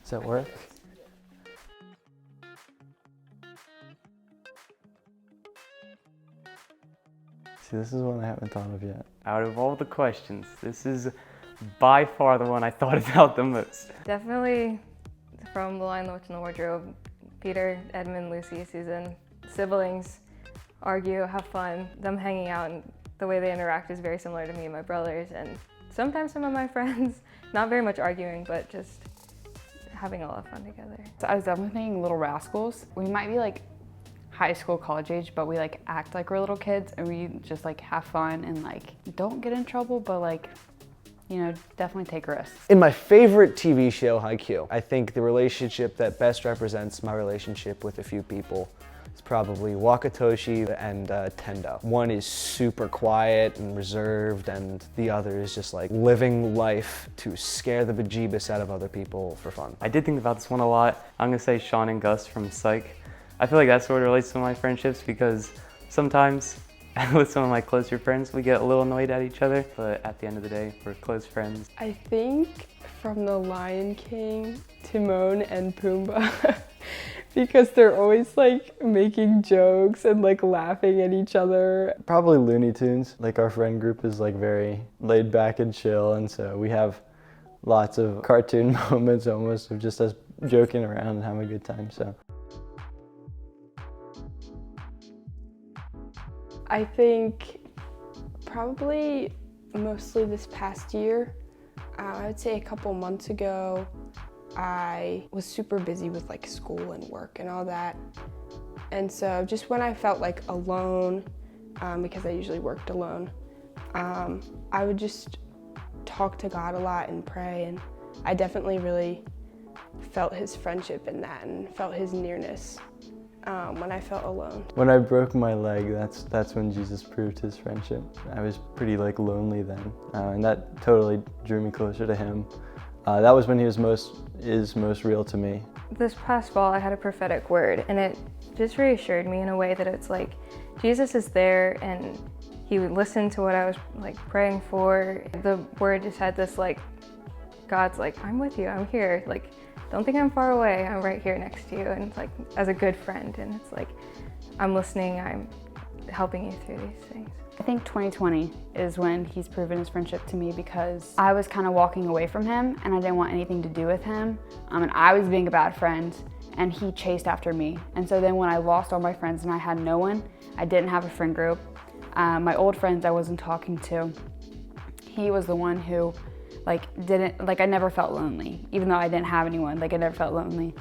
Does that work? See, this is one I haven't thought of yet. Out of all the questions, this is by far the one I thought about the most. Definitely from The Lion, the Witch, and the Wardrobe. Peter, Edmund, Lucy, Susan. Siblings argue, have fun. Them hanging out and the way they interact is very similar to me and my brothers, and sometimes some of my friends. Not very much arguing, but just having a lot of fun together. So I was definitely thinking Little Rascals. We might be like high school, college age, but we like act like we're little kids and we just like have fun and like don't get in trouble, but like, you know, definitely take risks. In my favorite TV show, Haikyuu, I think the relationship that best represents my relationship with a few people is probably Wakatoshi and Tendo. One is super quiet and reserved, and the other is just like living life to scare the bejeebus out of other people for fun. I did think about this one a lot. I'm gonna say Sean and Gus from Psych. I feel like that sort of relates to my friendships because sometimes with some of my closer friends, we get a little annoyed at each other, but at the end of the day, we're close friends. I think from The Lion King, Timon and Pumbaa, because they're always like making jokes and like laughing at each other. Probably Looney Tunes. Like our friend group is like very laid back and chill, and so we have lots of cartoon moments almost of just us joking around and having a good time, so. I think probably mostly this past year. I would say a couple months ago, I was super busy with like school and work and all that. And so just when I felt like alone, because I usually worked alone, I would just talk to God a lot and pray. And I definitely really felt his friendship in that and felt his nearness when I felt alone. When I broke my leg, that's when Jesus proved his friendship. I was pretty like lonely then, and that totally drew me closer to him. That was when he was most real to me. This past fall, I had a prophetic word, and it just reassured me in a way that it's like Jesus is there, and he would listen to what I was like praying for. The word just had this like, God's like, I'm with you, I'm here. Like, don't think I'm far away, I'm right here next to you. And it's like, as a good friend, and it's like, I'm listening, I'm helping you through these things. I think 2020 is when he's proven his friendship to me because I was kind of walking away from him and I didn't want anything to do with him. And I was being a bad friend and he chased after me. And so then when I lost all my friends and I had no one, I didn't have a friend group. My old friends I wasn't talking to, he was the one who I never felt lonely. Even though I didn't have anyone, I never felt lonely.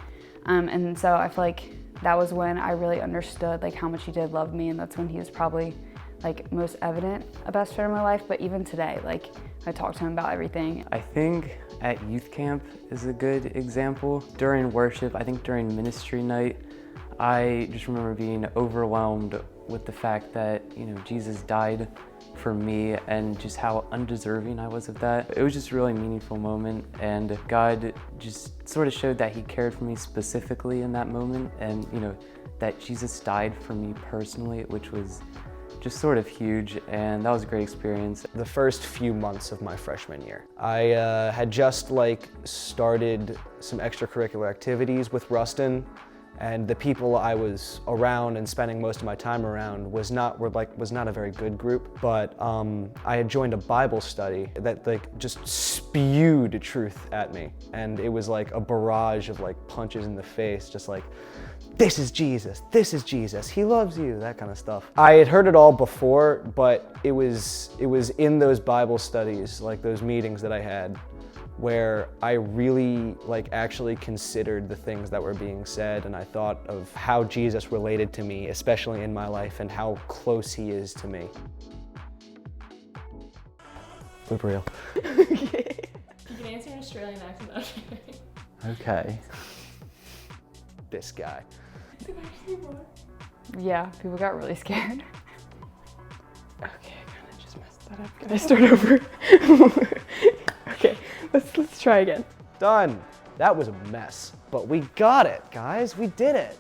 And so I feel like that was when I really understood how much he did love me, and that's when he was probably most evident a best friend in my life. But even today, I talk to him about everything. I think at youth camp is a good example. During worship, I think during ministry night, I just remember being overwhelmed with the fact that, Jesus died for me and just how undeserving I was of that. It was just a really meaningful moment, and God just sort of showed that he cared for me specifically in that moment, and that Jesus died for me personally, which was just sort of huge, and that was a great experience. The first few months of my freshman year, I had just started some extracurricular activities with Rustin, and the people I was around and spending most of my time around was not a very good group. But I had joined a Bible study that just spewed truth at me, and it was like a barrage of punches in the face, just this is Jesus, he loves you, that kind of stuff. I had heard it all before, but it was in those Bible studies, those meetings that I had, where I really actually considered the things that were being said, and I thought of how Jesus related to me, especially in my life, and how close he is to me. Blooper reel. Okay. You can answer in Australian accent. Okay. This guy. Yeah, people got really scared. Okay, I kind of just messed that up. Can I start over? Okay, let's try again. Done. That was a mess, but we got it, guys. We did it.